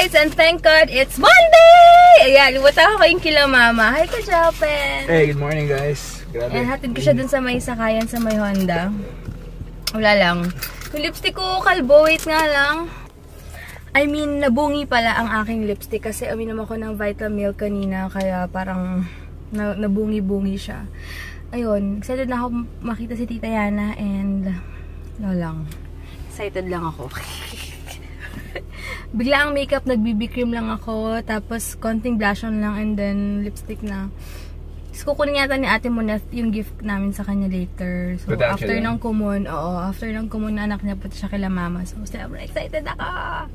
guys, and thank God it's Monday! Ayan, lumutang ako yung kila mama. Hi ka, Japan! Hey, good morning guys. Grabe. And hatid ko siya dun sa may sakayan sa may Honda. Wala lang. Yung lipstick ko, kalbo. Wait nga lang. I mean, nabungi pala ang aking lipstick kasi uminom ako ng Vitamilk kanina. Kaya parang nabungi-bungi siya. Ayun, excited na ako makita si Tita Yana and wala lang. Excited lang ako. Bigla ang makeup, nag-BB cream lang ako. Tapos, konting blush on lang and then lipstick na. So, kukunin yata ni ate mo na yung gift namin sa kanya later. So, after ng kumon, after ng kumon na anak niya, pati siya kila mama. So, super excited ako!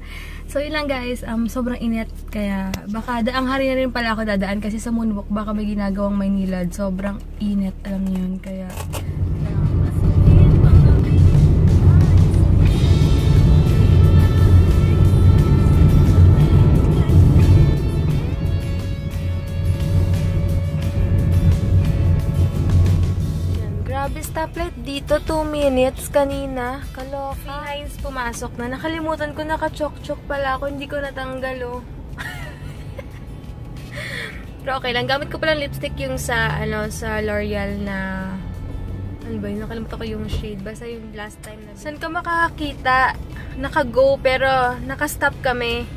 So, yun lang guys. Sobrang init. Kaya, baka ang hari na rin pala ako dadaan kasi sa moonwalk, baka may ginagawang Maynilad. Sobrang init. Alam niyo yun. Kaya, grabe, stoplight dito, 2 minutes kanina. Kaloka. Si Heinz pumasok na. Nakalimutan ko, naka-chok-chok pala ako. Hindi ko natanggal, oh. Pero okay lang. Gamit ko palang lipstick yung sa, sa L'Oreal na, ano ba yun? Nakalimutan ko yung shade. Basta yung last time na. Saan ka makakakita? Naka-go, pero naka-stop kami.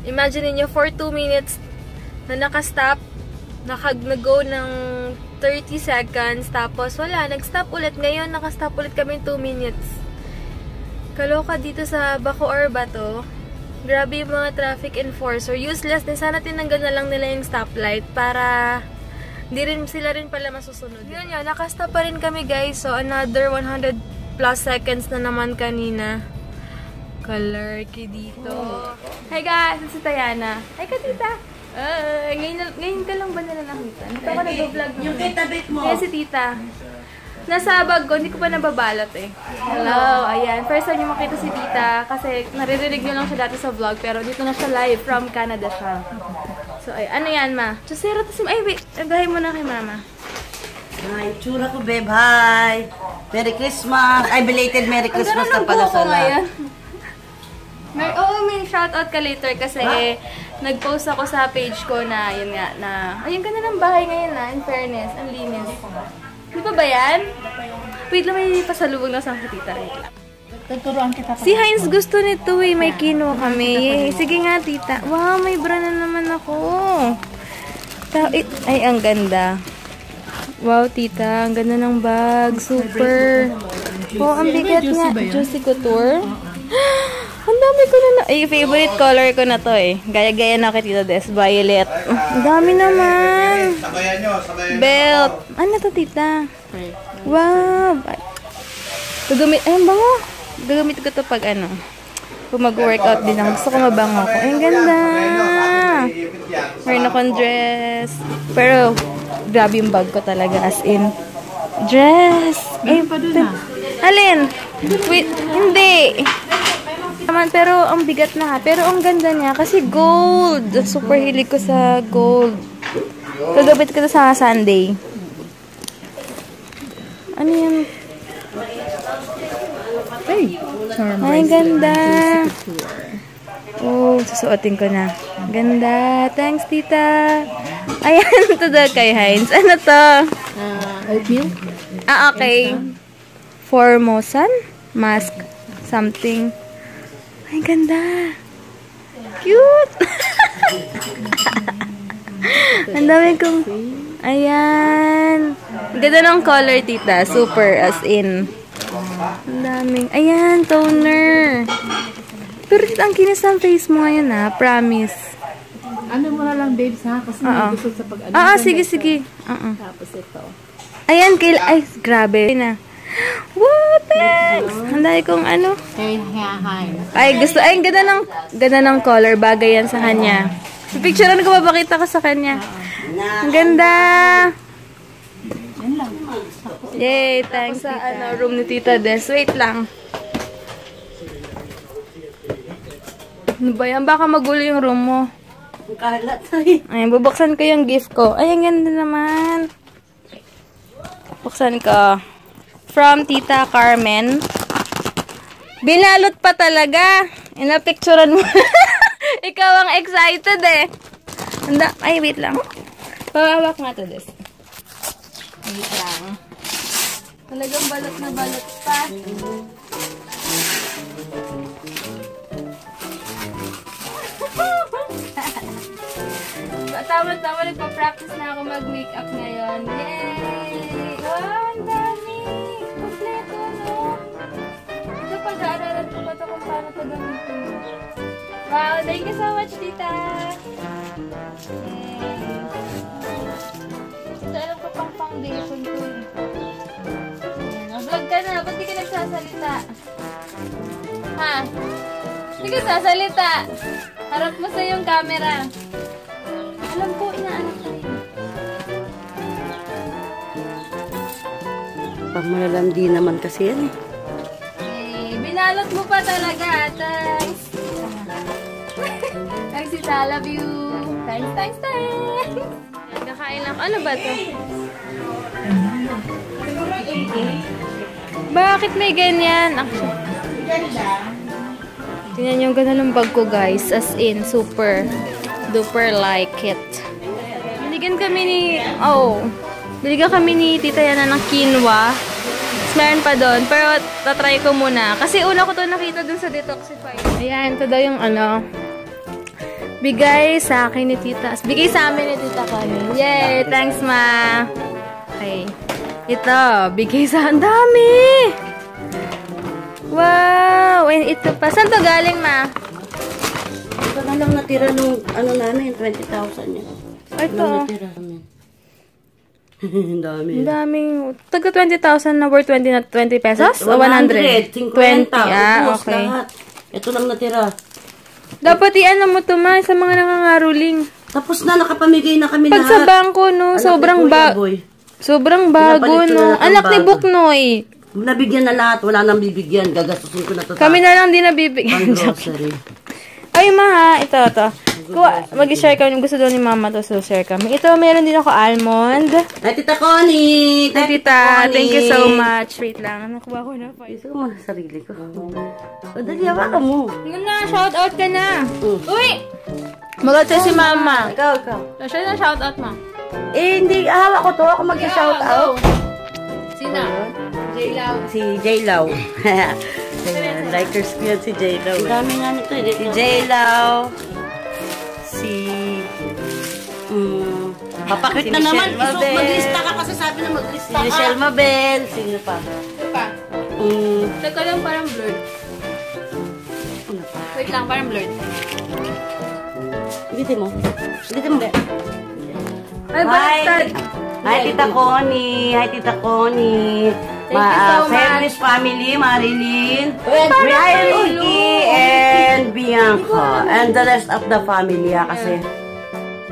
Imagine niyo for 2 minutes na naka-stop. Nag-go ng 30 seconds, tapos wala, nag-stop ulit. Ngayon, naka-stop ulit kami 2 minutes. Kaloka dito sa Bacoor ba to? Grabe yung mga traffic enforcer. Useless din. Sana tinanggal na lang nila yung stoplight para sila rin pala masusunod. Yun yun, naka-stop pa rin kami guys. So, another 100 plus seconds na naman kanina. Kalarky dito. Hey guys, it's si Tayana. Hi ka, tita. Ngayon ka lang ba nila nakita? Dito ako nag-vlog. Yung kitabit mo. Kaya si tita. Nasa bag ko, hindi ko pa nababalot eh. Hello, ayan. First time nyo makita si tita kasi naririnig nyo lang siya dati sa vlog pero dito na siya live from Canada siya. So, ay, ano yan ma? Chusera to si... Ay, wait. Agahin mo na kay mama. Ay, tsura ko, babe. Hi. Merry Christmas. Ay, belated Merry Christmas na pala sa lahat. May shoutout ka later kasi nag-post ako sa page ko na, yun nga, na, ayun ka na ng bahay ngayon na, in fairness, ang linis. Di ba yan? Wait lang, may pasalubog na sa tita. Tuturuan kita. Si Heinz gusto nito eh, may kino kami. Sige nga tita. Wow, may bra na naman ako. Ay, ang ganda. Wow, tita, ang ganda ng bag. Super. Oh, ang bigat nga. Juicy Couture. Ang dami ko na ay, favorite color ko na to eh. Gaya-gaya na kay Tita Des. Violet. Ang dami naman. Sabayan nyo, sabayan nyo. Belt. Ano to, tita? Wow. Gagamit, ay, ang bango. Gagamit ko to pag kung mag-workout din ako. Gusto ko mabango ko. Ay, ang ganda. Meron akong dress. Pero, grabe yung bag ko talaga. As in, dress. Ay, alin? Wait, hindi. Pero ang bigat na ha. Pero ang ganda niya kasi gold. Super hilig ko sa gold. Gagabit ko to sa Sunday. Ano yan? Ay, ganda. Oh, susuotin ko na. Ganda. Thanks, tita. Ayan, ito daw kay Heinz. Ano to? Oatmeal? Okay. Formosan? Mask. Something. Ay, ganda. Cute. Ang dami kong... Ayan. Ganda ng color, tita. Super, as in. Ang daming... Ayan, toner. Pero ang kinis ang face mo ngayon, ha? Promise. Ano mo na lang, babes, ha? Kasi gusto sa pag-ano. Sige. Tapos ito. Ayan, ay, grabe na. Wow, thanks! Handay kong Hey. Ay, gusto. Ay, ganda ng color. Bagay yan sa kanya. Sa picturean ko, mapakita ko sa kanya. Ang ganda! Yay, thanks sa room ni Tita Des. Wait lang. Ano ba yan? Baka magulo yung room mo. Kalat ay. Ay, bubuksan ko yung gift ko. Ay, ang ganda naman. Buksan ko. From Tita Carmen. Binalot pa talaga. Inapicturean mo. Ikaw ang excited eh. Ay, wait lang. Pawawak nga to, Des. Wait lang. Talagang balot na balot pa. Tama-tama, nagpa-practice na ako mag-makeup ngayon. Yay! Oh, ang dami! Kompleto, no? Ito pag-aaralan ko ba ito kung paano ito gamitin? Wow! Thank you so much, tita! Yay! Ito, alam ko pang foundation ko. Vlog ka na. Ba't di ka nagsasalita? Ha? Di ka sasalita. Harap mo sa yung camera. Alam ko, inaanak ko rin. Pamalalandi naman kasi yan eh. Eh, binalot mo pa talaga. Thanks. Thanks, tita. Love you. Thanks, thanks, thanks. Kakain lang. Ano ba ito? Bakit may ganyan? Tingnan yung ganun ng bag ko, guys. As in, super duper like it. Binigyan kami ni... Oh. Binigyan kami ni Tita Yana ng quinoa. Meron pa doon. Pero, tatry ko muna. Kasi una ko to nakita dun sa Detoxify. Ayan, ito daw yung ano. Bigay sa akin ni Tita. Bigay sa amin ni Tita Connie. Yay! Thanks, ma! Okay. Ito. Bigay sa... Ang dami! Wow! And ito pa. Saan to galing, ma? Ito na lang natira nung ano namin, 20,000 yun. Ay, ito. Natira namin. Ang dami. Ang daming... Taga 20,000 na worth 20 pesos? O 100? 50. Ah, okay. Lahat. Ito lang natira. Dapat i-ano mo to, ma, sa mga nangangaruling. Tapos na, nakapamigay na kami Pag lahat. sa bangko, no, sobrang bago, no. Anak ni Buknoy. Nabigyan na lahat, wala nang bibigyan. Gagastusin ko na to. Kami na lang din nabibigyan. Grocery. Ay, ma, ito. Mag-share kami. Gusto doon ni mama to, so share kami. Ito, meron din ako almond. Ay, Tita Connie! Ay, tita, thank you so much. Wait lang, nakuha ko na. Isa ko muna sa sarili ko. O, dali, hawakan mo. Yun na, shout out ka na. Uy! Mag-out si mama. Ikaw. Siya na shout out mo. Eh, hindi. Hawak ko to. Ako mag-shout out. Sina? J-Law. Si J-Law. Likers ko yan si J-Law. Ang dami nga nito. Si J-Law. Si... Papakit na naman. Maglista ka kasi sabi na maglista ka. Si Michelle Mabel. Sino pa? Ito pa. Teka lang, parang blurred. Wait lang, parang blurred. Bitin mo. Ay, baliktad. Hi, Tita Connie. Thank you so much. Fairness family, Marilyn, Ryan, Ricky, and Bianca. And the rest of the family, kasi...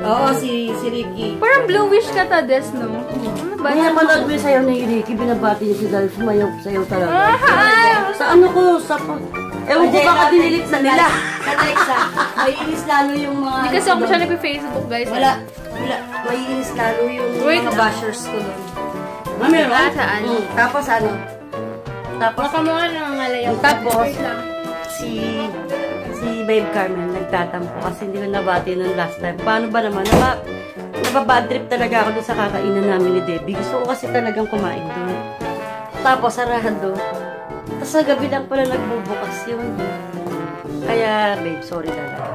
Oo, si Ricky. Parang bluish ka ta, Des, no? Ano ba? Kaya manood mo yung sayaw ni Ricky, binabati niya si Dal, sumayaw sayaw talaga. Sa ano ko, sa... Ewan ko baka dinilit na nila. Sa Alexa, may inis lalo yung mga... Hindi kasi ako siya nag-Facebook, guys. Wala. May inis lalo yung mga bashers ko doon. Meron? Saan? Tapos ano? Baka mo nga nangangalayaw. Tapos, si Babe Carmen nagtatampo kasi hindi ko nabati nung last time. Paano ba naman? Nababad trip talaga ako doon sa kakainan namin ni Debbie. Gusto ko kasi talagang kumain doon. Tapos, sarado. Tapos sa gabi lang pala nagbubukas yun. Kaya, babe, sorry talaga.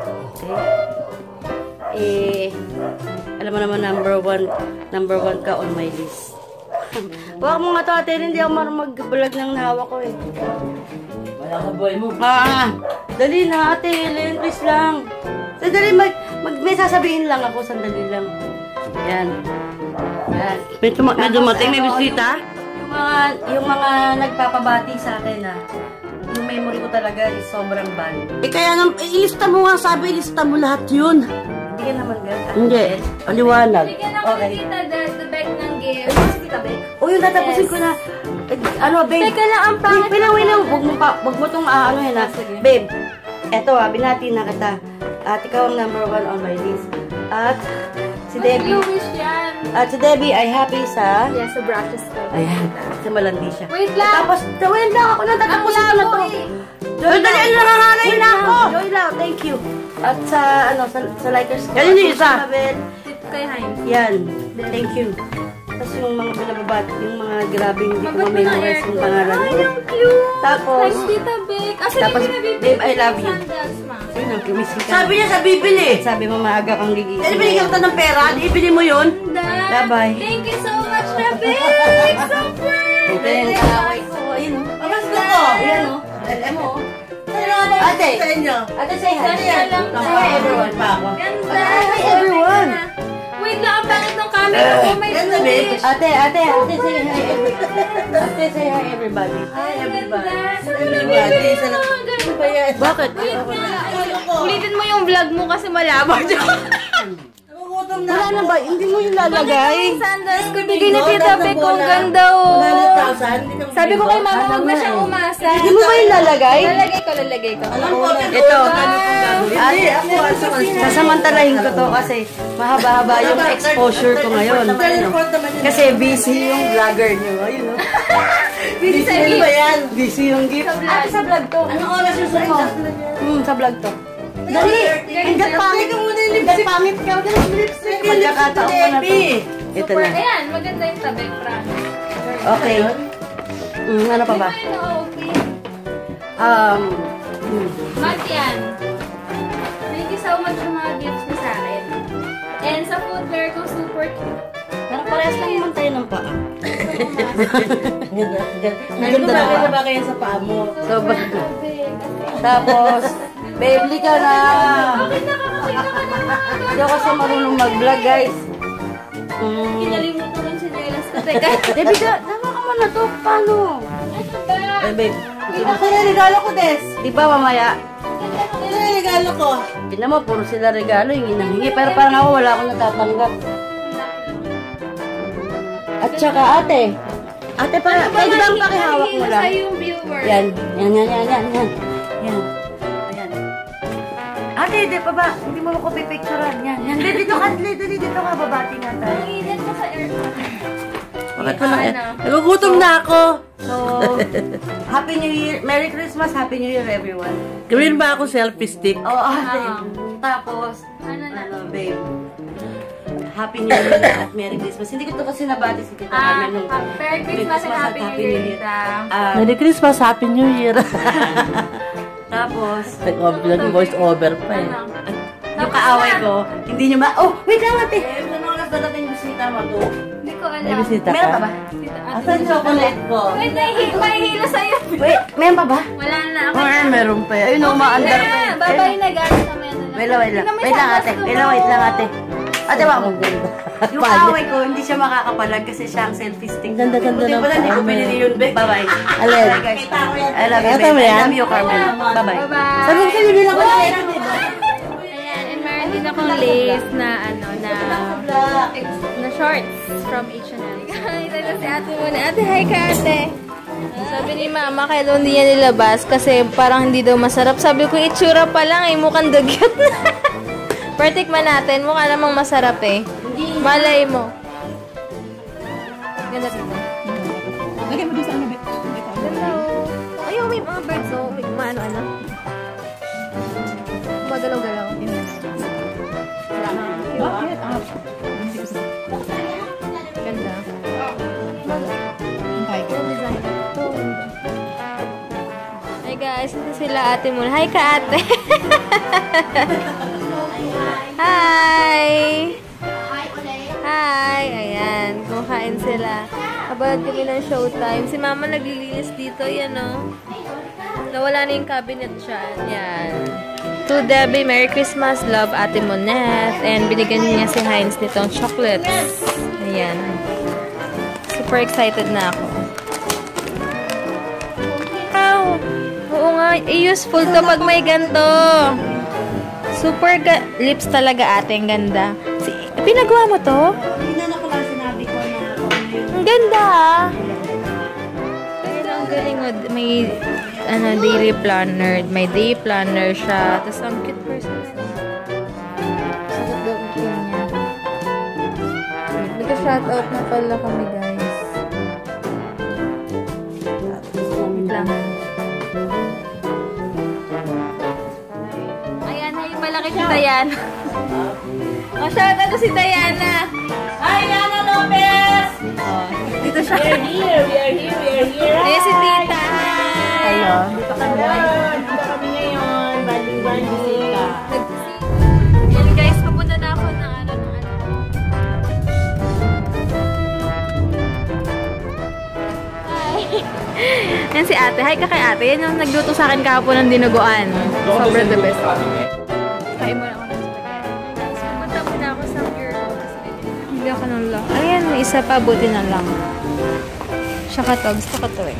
Okay? Alam mo naman, number one ka on my list. Huwag mo nga to, ate. Hindi ako marunong mag-vlog ng nahawa ko eh. Wala ka boy mo. Dali na, ate. Please lang. Sandali, may sasabihin lang ako. Sandali lang. Yan. May dumating, may bisita. Yung mga nagpapabati sa akin yung memory ko talaga is sobrang bad. Kaya ilista mo nga, sabi, ilista mo lahat yun. Hindi ka naman gano'n. Hindi. Aliwanag. Bigyan ako ni Tita Des, the bag ng gift. Yung tatapusin ko na, babe. Teka lang, ang pangit. Huwag mo itong yan Babe, eto binati na kita. At ikaw ang number one on my list. At si Debbie. At si Debbie ay happy sa... Yes, sa brushes ko. Ayan, kasi malandi siya. Wait lang. Tapos, wait lang ako na tatapusin ko na to. Joy, dali, nangangalay na ako. Joy lang, thank thank you. At sa, ano, sa likers ko. Yan yung isa. Tip kay Heinz. Yan. Thank you. Tapos yung mga binababat, yung mga grabing hindi ko ma-memorize yung pangalan. Ay, yung cute! Tapos, Thanks, Tita Beck. Asan tapos, yung pinabibili babe, I love you. sandals, ma? Ayun ang kumisita. Sabi niya sa bibili. Sabi mo maaga kang gigising. Dahil binigyan kita ng pera, ibili mo yun. Bye-bye. Thank you so much, Tita Beck! Super! Ito yung kaaway ko. Ayun o. Abas ko ko. Ayan o. Alam mo o. Ate. Sa inyo. Ate, say hi. Ganda lang. Say hi, everyone. Pa ako. Ganda! Hi, everyone. Wait lang, ang pangit ng camera ko. May Ganda, babe. flash. Ate, say hi, everybody. Ate, say hi, everybody. Hi, everybody. Everybody. Ano ba yan? Bakit? Ulitin mo yung vlog mo kasi malabo. Nagugutom na Wala ako. na ba? Hindi mo yung lalagay. Yung sandals ko, bigay ni Tita Beck. Ang ganda oh. 100,000. Sabi ko kay mama, huwag na siyang umasa. Hindi mo ba yung lalagay? Lalagay ko. Alam ko, Ito. Hindi, ako. Sasamantalahin ko to kasi mahaba-haba yung exposure ko ngayon. Kasi busy yung vlogger nyo. Ayun o. Busy sa Ano ba yan? Busy yung gift. Ate, sa vlog to. Anong oras yung sa mo? Sa vlog to. Dali! Hanggat pangit ka muna yung lipstick. Hanggat pangit ka. Lipstick. Magkakataon ko na to. Ito Super. na. Ayan, maganda yung tabek, promise. Okay. Ano pa ba? Okay. Mat yan. Thank you so much sa mga gifts mo sa akin. And sa footwear ko, super cute. Parang parehas lang naman tayo ng paa. Naganda na ba kayo sa paa mo? Tapos, babe, ka na. Bakit nakakakita ka na mga Hindi ako kasi marunong mag-vlog, guys. Kinalimutan ko si Jelas ko. Teka. Baby, tama ka muna to. Paano? Ano ba? Ay, babe. Ako na regalo ko, Des. Di ba mamaya? Ano na regalo ko? Tignan mo, puro sila regalo, yung hinanghingi. Pero parang ako, wala akong natatanggap. At saka, ate. Ate, pwede ba ang pakihawak mo lang? Sa yung viewer. Yan. Yan. Yan. Ate, di pa ba? Hindi mo ako pipicturean. Yan. Dito ka, babati nga tayo. Ang init mo sa aircon. Bakit mo na? Nagugutom na ako. So, Happy New Year. Merry Christmas, Happy New Year, everyone. Gawin ba ako selfie stick? Oh, ate. Tapos, Ano na? babe. Happy New Year at Merry Christmas. Hindi ko to kasi nabati si Tita Carmen nung Merry Christmas and Happy New Year, Tita. Merry Christmas, Happy New Year. Tapos, Nag-voice over pa eh. yung kaaway ko, hindi nyo ma... Oh, wait lang ate! Ano oras dadating yung bisita mo to? Hindi ko alam. May bisita Meron pa ka? ba? Asan yung chocolate ko? Wait, may hilo sa'yo. Wait, meron pa ba? Wala na ako. Meron pa. Ayun, umaandar pa. Babay na guys. Mamaya na lang. Wait lang Tingnan mo ate. yung Wait lang ate. Ate, wag mo. Ganda. Yung kaaway ko, hindi siya makakapalag kasi siya ang selfie stick. Ganda-ganda Buti ng pala, hindi ko Carmen. pinili yun, babe. Bye-bye. Alin? Bye, guys. I love you, Kita babe. mo I yan? love you, Carmen. Bye-bye. Bye-bye. Sabi ko sa'yo, bilang ko na Ayan, and meron din akong lace na na shorts from H&M. Ito si ate mo na. Ate, hi ka ate. Sabi ni mama, kailan hindi niya nilabas kasi parang hindi daw masarap. Sabi ko, itsura pa lang eh, mukhang dugyot na. Pero tikman natin, mukha namang masarap eh. Malay mo. Ganda dito. Lagay mo dun sa ano, Bet. Ganda oh. Ayun, may mga birds oh. May ano-ano. Magalaw-galaw. Bakit? Ganda. Hintay ko. Hi guys, ito sila ate mo. Hi ka ate. Hi. Hi. Ayan, kumakain sila. Kabalad kami ng showtime. Si mama naglilinis dito. Yan o. Nawala na yung cabinet siya. Yan. To Debbie, Merry Christmas. Love Ate Monette. And binigyan niya si Heinz nitong chocolates. Ayan. Super excited na ako. Wow! Oo nga. Useful to pag may ganito. Super lips talaga ate. Ang ganda. Pinagawa mo to? Hindi na ko lang sinabi ko na Ang ganda ah. Pero ang galing mo. May daily planner. May day planner siya. Tapos ang cute person. Sakot daw ang cute niya. Nagka-shoutout na pala kami guys. Wait lang. Ayan, kay si Diana. Oh, shoutout to si Diana. Hi, Yana Lopez! Oh, dito siya. We are here. Ayan si Tita. Hello. Dito kami ngayon. Banding bisita. Yan guys, papunta na ako ng ano. Hi. Yan si ate. Hi ka kay ate. Yan yung nagluto sa akin kahapon ng dinuguan. Sobrang the best. Kain mo na ako ng spaghetti. Guys, pupunta muna ako sa Euro. Hindi ako nang lang. Ayan, may isa pa. Buti na lang. Tsaka to. Gusto ko to eh.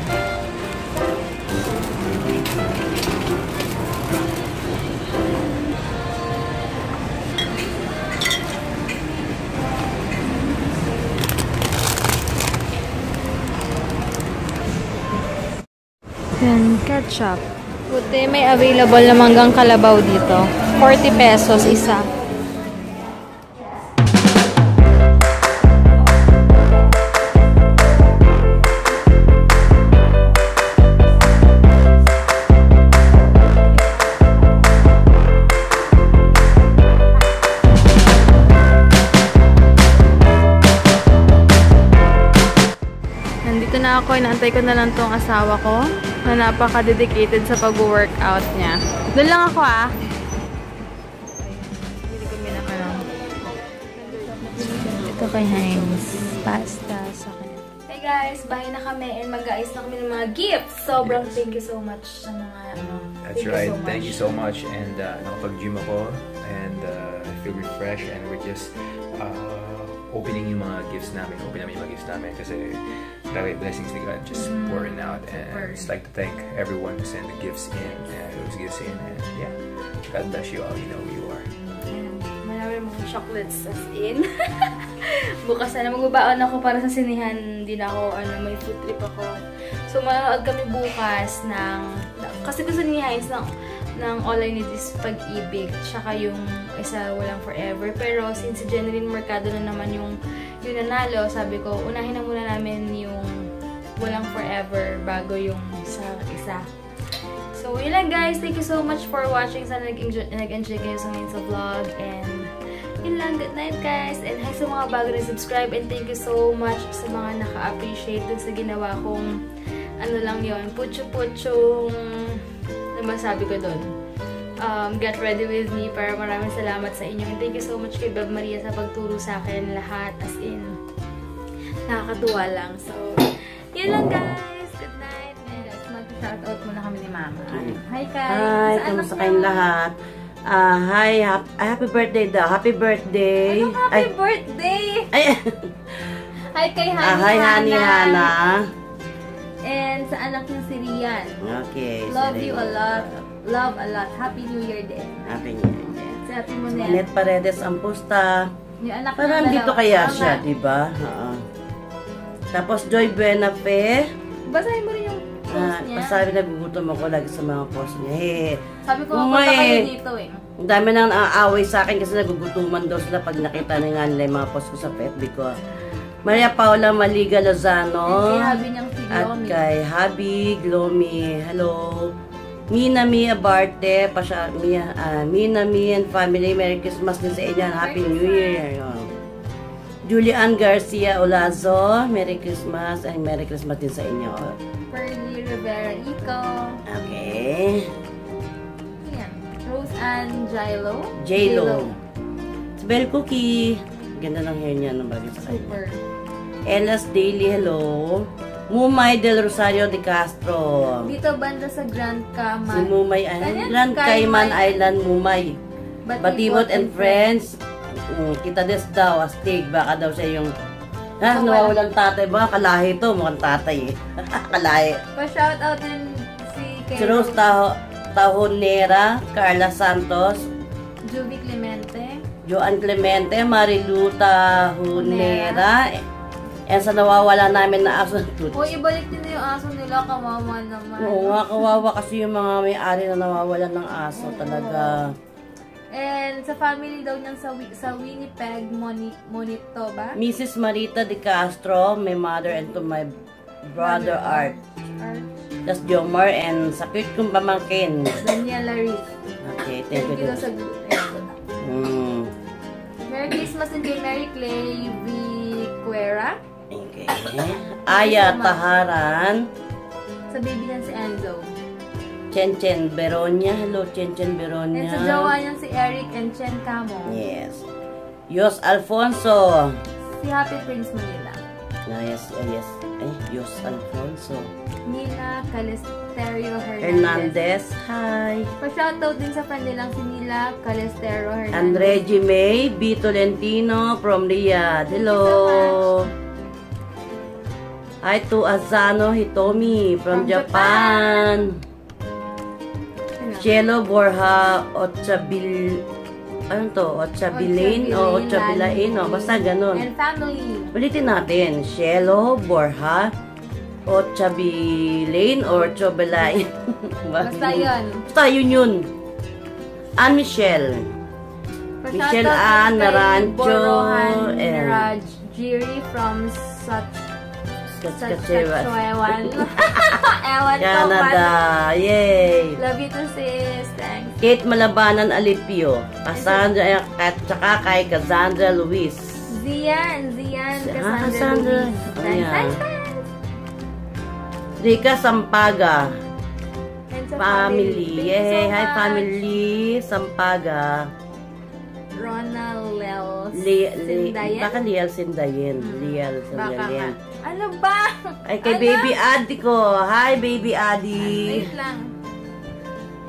Yan, ketchup. Buti may available na manggang kalabaw dito. 40 pesos isa. Nandito na ako. Inaantay ko na lang tong asawa ko na napaka-dedicated sa pag-workout niya. Doon lang ako ah. Hindi ko minakalang. Ito kay Heinz. Pasta sa kanya. Hey guys, bahay na kami and mag-aayos na kami ng mga gifts. Sobrang thank you so much sa mga That's right. Thank you so much. And nakapag-gym ako and I feel refreshed and we're just opening yung mga gifts namin. Open namin yung mga gifts namin kasi grabe blessings ni God just pouring out. And it's like to thank everyone who sent the gifts in and those gifts in. And yeah, God bless you all. You know who you are. Marami mga chocolates as in. Bukas na magbabaon ako para sa sinihan. Hindi na ako, may food trip ako. So, manonood kami bukas ng, kasi gusto ni Heinz ng All I Need Is Pag-ibig. Tsaka yung isa Walang Forever. Pero, since si Jeneline Mercado na naman yung nanalo, sabi ko, unahin na muna namin yung Walang Forever bago yung sa isa. So, yun lang guys. Thank you so much for watching. Sana nag-enjoy kayo sa ngayon sa vlog. And, yun lang. Good night guys. And hi sa mga bago na subscribe. And thank you so much sa mga naka-appreciate dun sa ginawa kong lang yun. Putyo-putyong ano masabi ko dun. Get ready with me para maraming salamat sa inyo. And thank you so much kay Beb Maria sa pagturo sa akin lahat. As in, nakakatuwa lang. So, yun lang guys. Good night. And guys, mag-shoutout muna kami ni Mama. Hi Kai. Hi, kamusta kayong lahat? Hi, happy birthday daw. Happy birthday. Anong happy birthday? Ay. Hi kay Honey Hi, Honey Hana. And sa anak niya si Rian. Okay. Love you a lot. Love a lot. Happy New Year din. Happy New Year. Si Ate Monet. Net Paredes ang pusta. Yung anak Parang ng dito dalawa. kaya Tama. siya, di ba? Tapos Joy Buenafe. Basahin mo rin yung post niya. Pasabi nagugutom ako lagi sa mga post niya. Hey. Sabi ko, Oo punta nga kayo eh. dito eh. Ang dami nang naaaway sa akin kasi nagugutuman daw sila pag nakita na nga nila yung mga post ko sa FB ko. Maria Paula Maliga Lozano. Kay Habi niyang si At Glomi. kay Habi Glomi. Hello. Mina Mia Barte. Mina Mia and family. Merry Christmas din sa inyo. Happy New Year. Julian Garcia Olazo. Merry Christmas. And Merry Christmas din sa inyo. Pearly Rivera Ico. Okay. Ayan. Rose Ann Jilo. J-Lo. Bell Cookie. Ganda ng hair niya ng bagay sa kanya. Super. Elas Daily, hello. Mumay del Rosario de Castro. Dito banda sa Grand Cayman. Si Mumay, Grand Cayman Island, Mumay. Batibot and Friends. Kita des daw, astig. Baka daw siya yung nawawalang tatay ba? Kalahi to, mukhang tatay eh. Kalahi. Pa-shoutout din si Si Rose Tahonera, Carla Santos, Juby Clemente. Joan Clemente, Marilu Tahonera. And sa nawawala namin na aso. Uy, ibalik din na yung aso nila. Kawawa naman. Oo nga, kawawa kasi yung mga may-ari na nawawalan ng aso talaga. And sa family daw niyang sa Winnipeg, Monito ba? Mrs. Marita de Castro, my mother, and to my brother Art. Tas Jomar and sa cute kong pamangkin. Daniela Reed. Okay, thank you. Sa Merry Christmas and kay Mary Clay Viquera. Okay. Aya Taharan. Sa baby niyan si Enzo. Chen Beronia. Hello, Chen And Beronia. sa jowa niyan si Eric and Chen Camo. Yes. Yos Alfonso. Si Happy Prince Manila. Yes. Yos Alfonso. Nila Calesterio Hernandez. Hi. Pa-shoutout din sa friend nilang si Nila Calestero Hernandez. And Reggie May B. Tolentino from Riyadh. Hello. Hi to Azano Hitomi from Japan. Cielo Borja Ochabilain o Ochabilain o basta ganun. And family. Ulitin natin. Cielo Borja Ochabilain or Ochabilain. Basta yun. Basta yun. Ann Michelle. Michelle Ann Naranjo Borohan and Rajiri from Saskatchewan. Ewan ko Canada. Yay! Love you too, sis. Thanks. Kate Malabanan Alipio. Cassandra at saka kay Cassandra Luis. Zian. Cassandra. Cassandra. Ayan. Thanks. Rika Sampaga. And sa Family. Thank you Yay! so Hi much. family. Sampaga. Ronald Lel Baka Lial Sindayen. Lial Baka nga. Sindayen. Ano ba? Ay, kay Ano? Baby Adi ko. Hi, Baby Adi. Wait lang.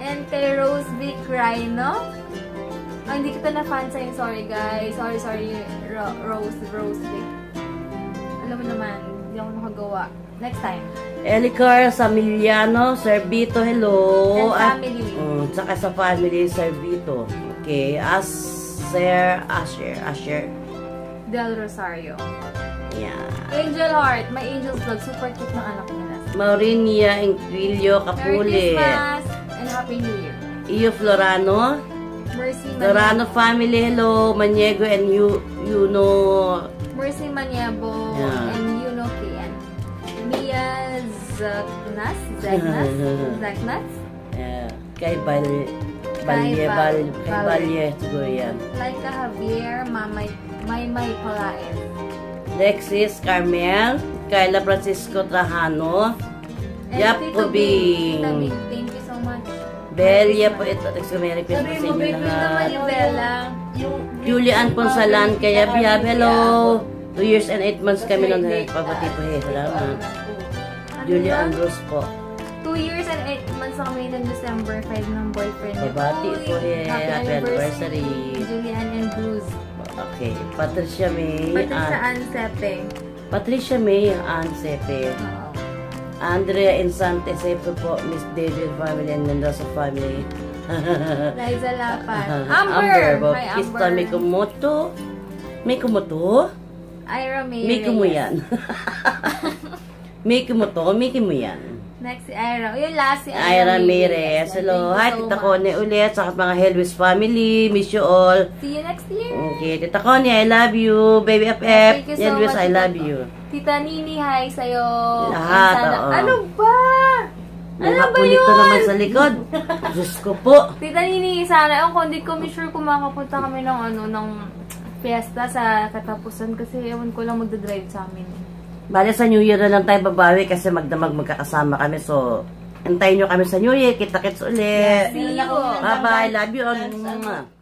And kay Rose Vic Rhino. Oh, hindi kita na-fan sa'yo. Sorry, guys. Sorry. Rose Vic. Alam mo naman, hindi ako nakagawa. Next time. Elicar Samiliano, Servito, hello. And family. Saka sa family, Servito. Okay, Asher. Del Rosario. Yeah. Angel Heart. My Angel's Vlog. Super cute ng anak niya. Maurinia Inquilio Merry Capuli. Christmas and Happy New Year. Iyo Florano. Mercy Florano Maniabo. family, hello. Maniego and Yuno. Mercy Maniabo Yeah. and Yuno Kian. Mia Zaknas. Yeah. Kay Balye, siguro yan. Laika Javier, Maymay Palaez. Lexis Carmel, Kayla Francisco Trajano, Yap Tito Bing. Kubing, Tita Bing, thank you so much. Belia po ito, Merry Christmas Sabi sa mo, inyo baby, Naman lahat. yung Bella. Julian Ponsalan, kaya Bihab, hello! 2 years and 8 months kami nung pabati po salamat. Julian Andros po. 2 years and 8 months na kami ng December 5 ng boyfriend niya. Babati Uy, po, happy anniversary. Julian and Bruce. Okay, Patricia May, Patricia Ann Sepe. Ansepe. Oo. Andrea Insante Sepe po, Miss David family and Mendoza family. Liza Lapan. Amber, Hi, Kista Amber. Mikumoto? Ira May Miki mo yan. Miki mo yan. Next si Ira. Yung last si Ira Mires. Hello. Hi, Tita Connie ulit. Sa mga Helwis family. Miss you all. See you next year. Okay, Tita Connie, I love you. Baby FF. Thank you so Helwis, much, I love Tita. you. Tita Nini, hi sa'yo. Lahat, And oo. Ano ba? Ano ba yun? Nakapunito naman sa likod. Diyos ko po. Tita Nini, sana. Kung hindi ko sure kung makapunta kami ng fiesta sa katapusan kasi ewan ko lang magdadrive sa amin. Bale, sa New Year na lang tayo babawi kasi magdamag magkakasama kami. So, antayin nyo kami sa New Year. Kita-kits ulit. See you. Bye-bye. Love you all.